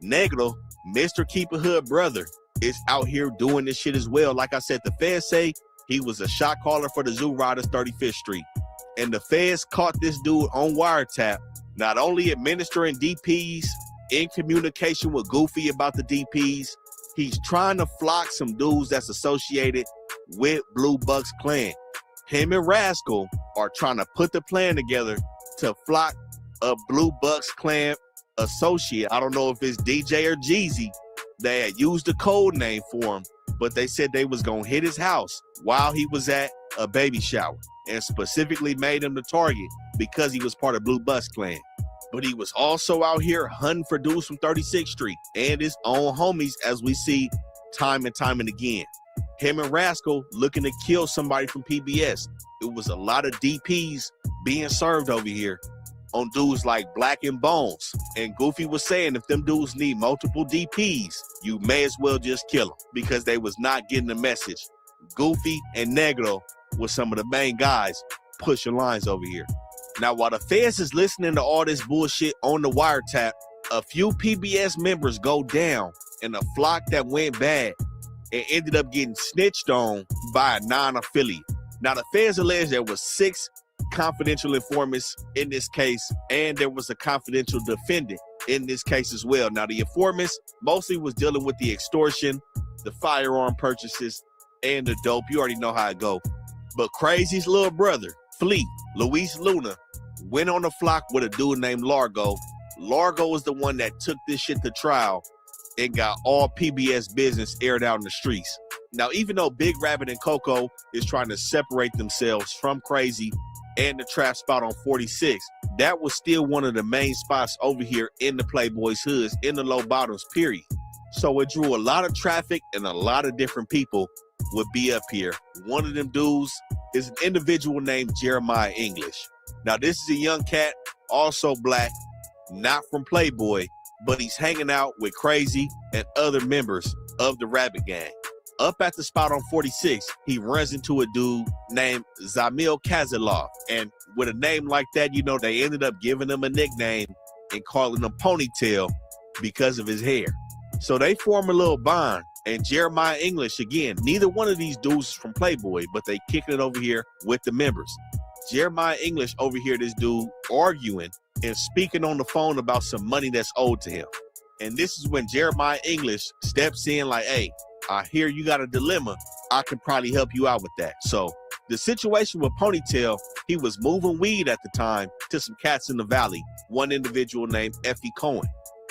Negro, Mr. Keeper Hood brother, is out here doing this shit as well. Like I said, the feds say he was a shot caller for the Zoo Riders 35th Street. And the feds caught this dude on wiretap, not only administering DPs, in communication with Goofy about the DPs, he's trying to flock some dudes that's associated with Blue Bucks Clan. Him and Rascal are trying to put the plan together to flock a Blue Bucks Clan associate. I don't know if it's DJ or Jeezy. They had used a code name for him, but they said they was gonna hit his house while he was at a baby shower and specifically made him the target because he was part of Blue Bucks Clan. But he was also out here hunting for dudes from 36th Street and his own homies, as we see time and again. Him and Rascal looking to kill somebody from PBS. It was a lot of DPs being served over here on dudes like Black and Bones. And Goofy was saying if them dudes need multiple DPs, you may as well just kill them because they was not getting the message. Goofy and Negro were some of the main guys pushing lines over here. Now, while the feds is listening to all this bullshit on the wiretap, a few PBS members go down in a flock that went bad and ended up getting snitched on by a non-affiliate. Now, the feds allege there was 6 confidential informants in this case, and there was a confidential defendant in this case as well. Now, the informants mostly was dealing with the extortion, the firearm purchases, and the dope. You already know how it go. But Crazy's little brother, Fleet, Luis Luna, went on the flock with a dude named Largo. Largo was the one that took this shit to trial and got all PBS business aired out in the streets. Now, even though Big Rabbit and Coco is trying to separate themselves from Crazy and the trap spot on 46, that was still one of the main spots over here in the Playboy's hoods, in the low bottoms, period. So it drew a lot of traffic, and a lot of different people would be up here. One of them dudes is an individual named Jeremiah English. Now, this is a young cat, also black, not from Playboy, but he's hanging out with Crazy and other members of the Rabbit Gang. Up at the spot on 46, he runs into a dude named Zamil Kazilov. And with a name like that, you know, they ended up giving him a nickname and calling him Ponytail because of his hair. So they form a little bond. And Jeremiah English, again, neither one of these dudes is from Playboy, but they kicking it over here with the members. Jeremiah English over here, this dude arguing and speaking on the phone about some money that's owed to him. And this is when Jeremiah English steps in like, hey, I hear you got a dilemma. I can probably help you out with that. So the situation with Ponytail, he was moving weed at the time to some cats in the valley, one individual named Effie Cohen.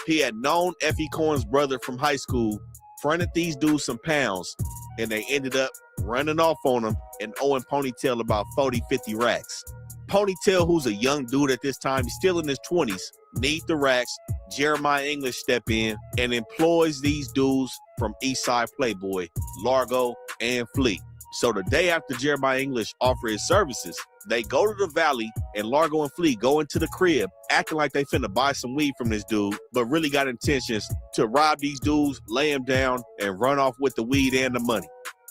He had known Effie Cohen's brother from high school, fronted these dudes some pounds, and they ended up running off on him and owing Ponytail about 40, 50 racks. Ponytail, who's a young dude at this time, he's still in his 20s, need the racks. Jeremiah English step in and employs these dudes from Eastside Playboy, Largo, and Fleet. So the day after Jeremiah English offer his services, they go to the valley, and Largo and Fleet go into the crib, acting like they finna buy some weed from this dude, but really got intentions to rob these dudes, lay them down, and run off with the weed and the money.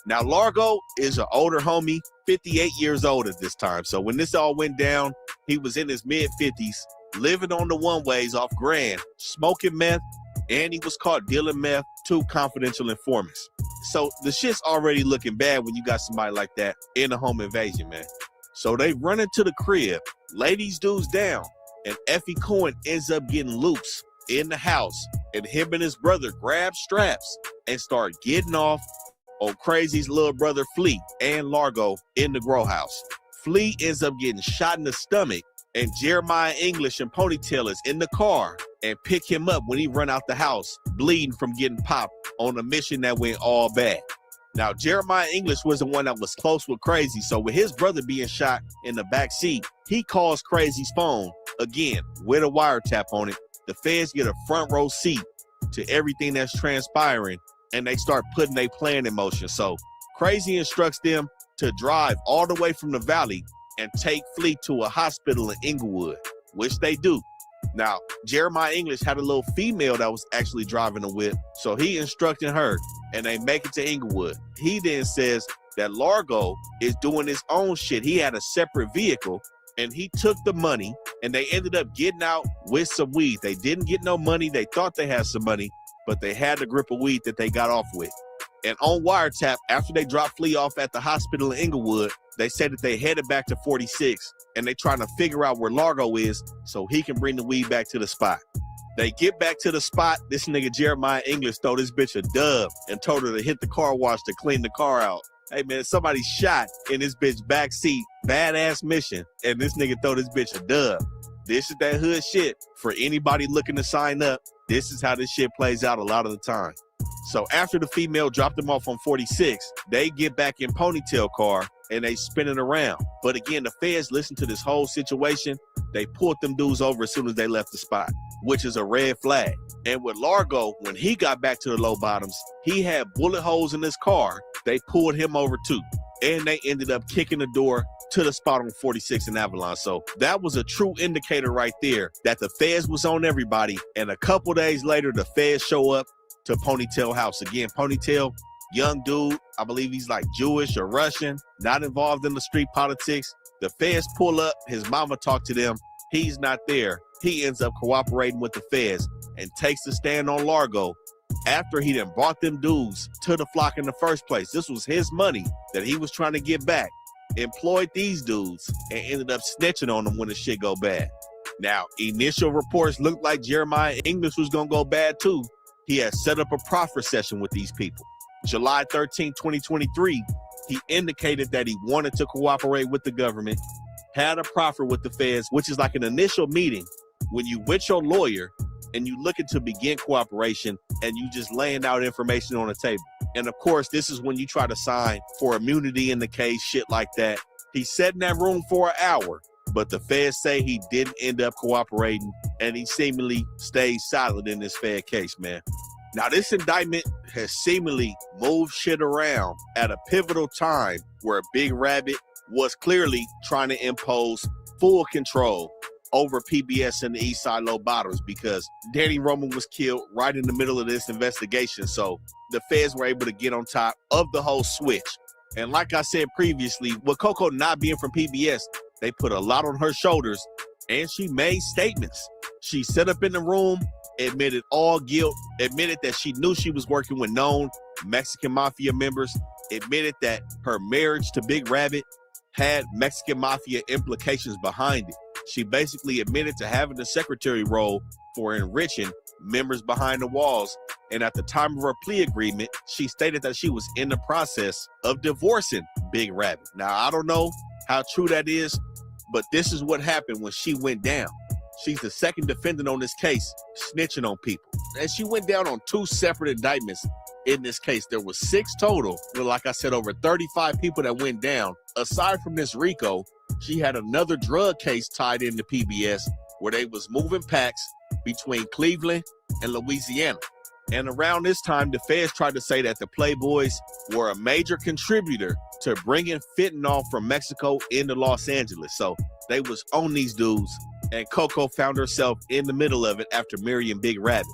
Now, Largo is an older homie, 58 years old at this time. So when this all went down, he was in his mid-50s, living on the one-ways off Grand, smoking meth, and he was caught dealing meth to confidential informants. So the shit's already looking bad when you got somebody like that in a home invasion, man. So they run into the crib, lay these dudes down, and Effie Cohen ends up getting loose in the house, and him and his brother grab straps and start getting off on Crazy's little brother Fleet and Largo in the grow house. Fleet ends up getting shot in the stomach, and Jeremiah English and Ponytail is in the car and pick him up when he run out the house, bleeding from getting popped on a mission that went all bad. Now, Jeremiah English was the one that was close with Crazy, so with his brother being shot in the back seat, he calls Crazy's phone, again, with a wiretap on it. The feds get a front row seat to everything that's transpiring, and they start putting their plan in motion. So Crazy instructs them to drive all the way from the valley and take Fleet to a hospital in Inglewood, which they do. Now, Jeremiah English had a little female that was actually driving the whip, so he instructed her, and they make it to Inglewood. He then says that Largo is doing his own shit. He had a separate vehicle, and he took the money, and they ended up getting out with some weed. They didn't get no money. They thought they had some money, but they had the grip of weed that they got off with. And on wiretap, after they dropped Flea off at the hospital in Inglewood, they said that they headed back to 46, and they trying to figure out where Largo is so he can bring the weed back to the spot. They get back to the spot. This nigga Jeremiah English throw this bitch a dub and told her to hit the car wash to clean the car out. Hey man, somebody shot in this bitch back seat, badass mission, and this nigga throw this bitch a dub. This is that hood shit. For anybody looking to sign up, this is how this shit plays out a lot of the time. So after the female dropped them off on 46, they get back in Ponytail car and they spinning around. But again, the feds listened to this whole situation. They pulled them dudes over as soon as they left the spot, which is a red flag. And with Largo, when he got back to the low bottoms, he had bullet holes in his car. They pulled him over too. And they ended up kicking the door to the spot on 46 in Avalon. So that was a true indicator right there that the feds was on everybody. And a couple days later, the feds show up to Ponytail house. Again, Ponytail, young dude, I believe he's like Jewish or Russian, not involved in the street politics. The feds pull up, his mama talked to them. He's not there. He ends up cooperating with the feds and takes the stand on Largo after he done brought them dudes to the flock in the first place. This was his money that he was trying to get back. employed these dudes and ended up snitching on them when the shit go bad. Now, initial reports looked like Jeremiah English was gonna go bad too. He had set up a proffer session with these people. July 13, 2023, he indicated that he wanted to cooperate with the government, had a proffer with the feds, which is like an initial meeting when you with your lawyer and you looking to begin cooperation and you just laying out information on the table. And of course, this is when you try to sign for immunity in the case, shit like that. He sat in that room for an hour, but the feds say he didn't end up cooperating and he seemingly stayed silent in this Fed case, man. Now, this indictment has seemingly moved shit around at a pivotal time where Big Rabbit was clearly trying to impose full control over PBS and the Eastside Low Bottoms because Danny Roman was killed right in the middle of this investigation. So the feds were able to get on top of the whole switch. And like I said previously, with Coco not being from PBS, they put a lot on her shoulders and she made statements. She sat up in the room, admitted all guilt, admitted that she knew she was working with known Mexican mafia members, admitted that her marriage to Big Rabbit had Mexican mafia implications behind it. She basically admitted to having the secretary role for enriching members behind the walls. And at the time of her plea agreement, she stated that she was in the process of divorcing Big Rabbit. Now, I don't know how true that is, but this is what happened when she went down. She's the second defendant on this case, snitching on people. And she went down on 2 separate indictments in this case. There was 6 total, but like I said, over 35 people that went down. Aside from this RICO, she had another drug case tied into PBS where they was moving packs between Cleveland and Louisiana. And around this time, the feds tried to say that the Playboys were a major contributor to bringing fentanyl from Mexico into Los Angeles. So they was on these dudes, and Coco found herself in the middle of it after marrying Big Rabbit.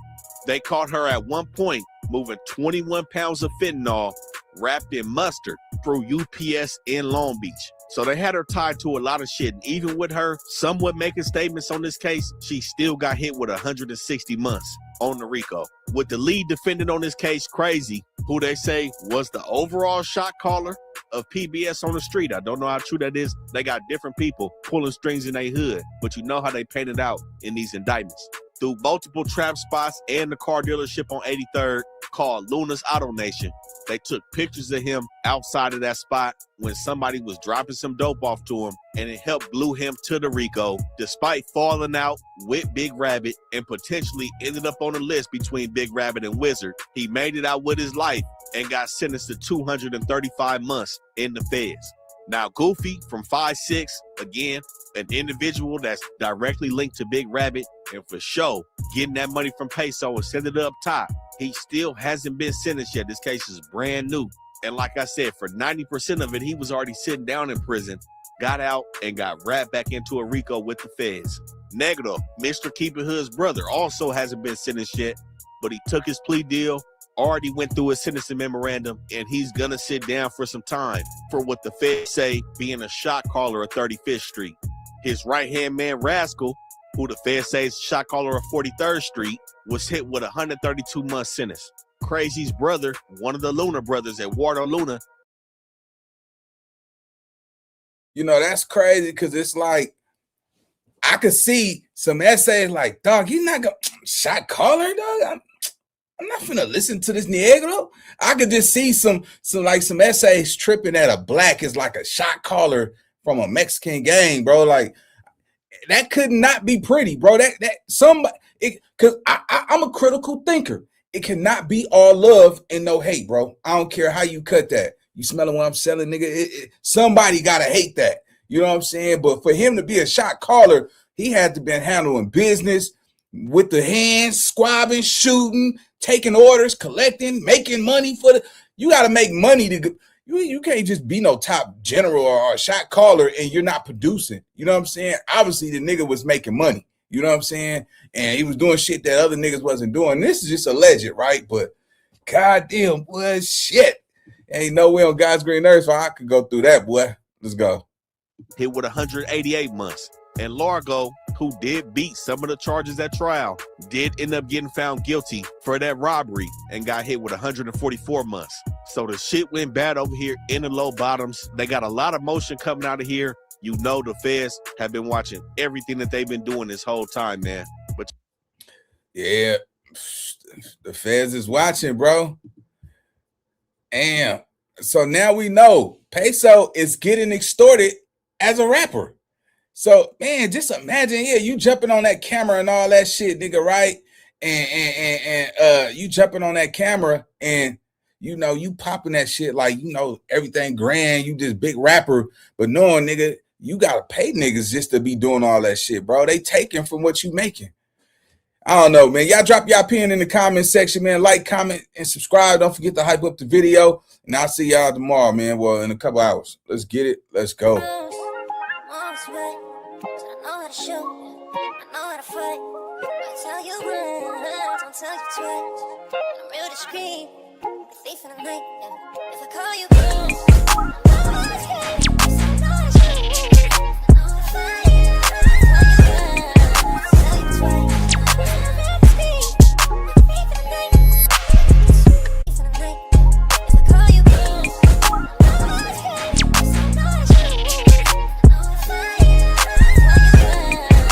They caught her at one point moving 21 pounds of fentanyl wrapped in mustard through UPS in Long Beach. So they had her tied to a lot of shit. And even with her somewhat making statements on this case, she still got hit with 160 months on the RICO. With the lead defendant on this case, Crazy, who they say was the overall shot caller of PBS on the street. I don't know how true that is. They got different people pulling strings in their hood, but you know how they paint it out in these indictments. Through multiple trap spots and the car dealership on 83rd called Luna's Auto Nation, they took pictures of him outside of that spot when somebody was dropping some dope off to him, and it helped glue him to the RICO. Despite falling out with Big Rabbit and potentially ended up on a list between Big Rabbit and Wizard, he made it out with his life and got sentenced to 235 months in the feds. Now, Goofy from 5'6", again, an individual that's directly linked to Big Rabbit and for sure getting that money from Peso and sending it up top. He still hasn't been sentenced yet. This case is brand new. And like I said, for 90% of it, he was already sitting down in prison, got out, and got wrapped back into a RICO with the feds. Negro, Mr. Keeping Hood's brother, also hasn't been sentenced yet, but he took his plea deal, already went through his sentencing memorandum, and he's gonna sit down for some time for what the feds say being a shot caller of 35th Street. His right-hand man, Rascal, who the feds say is a shot caller of 43rd Street, was hit with a 132-month sentence. Crazy's brother, one of the Luna brothers, Eduardo Luna. You know, that's crazy because it's like, I could see some essays like, dog, you not gonna shot caller, dog? I'm not finna listen to this Negro. I could just see some essays tripping that a black is like a shot caller from a Mexican gang, bro. Like, that could not be pretty, bro. Because I'm a critical thinker. It cannot be all love and no hate, bro. I don't care how you cut that. You smelling what I'm selling, nigga? Somebody gotta hate that. You know what I'm saying? But for him to be a shot caller, he had to been handling business with the hands, squabbing, shooting, taking orders, collecting, making money for the. You got to make money to. You can't just be no top general or a shot caller and you're not producing. You know what I'm saying? Obviously, the nigga was making money. You know what I'm saying? And he was doing shit that other niggas wasn't doing. This is just alleged, right? But goddamn, boy, shit. Ain't no way on God's green earth so I could go through that, boy. Let's go. Hit with 188 months. And Largo, who did beat some of the charges at trial, did end up getting found guilty for that robbery and got hit with 144 months. So the shit went bad over here in the low bottoms. They got a lot of motion coming out of here. You know the feds have been watching everything that they've been doing this whole time, man. But yeah, the feds is watching, bro. And so now we know Peso is getting extorted as a rapper. So, man, just imagine, you jumping on that camera and all that shit, nigga, right? And you jumping on that camera and, you popping that shit like, everything grand, you just big rapper, but knowing, nigga, you got to pay niggas just to be doing all that shit, bro. They taking from what you making. I don't know, man. Y'all drop your opinion in the comment section, man. Like, comment, and subscribe. Don't forget to hype up the video. And I'll see y'all tomorrow, man. Well, in a couple hours. Let's get it. Let's go. I know how to shoot, I know how to fight. I tell you once, don't tell you twice. I'm real discreet, the thief in the night. If I call you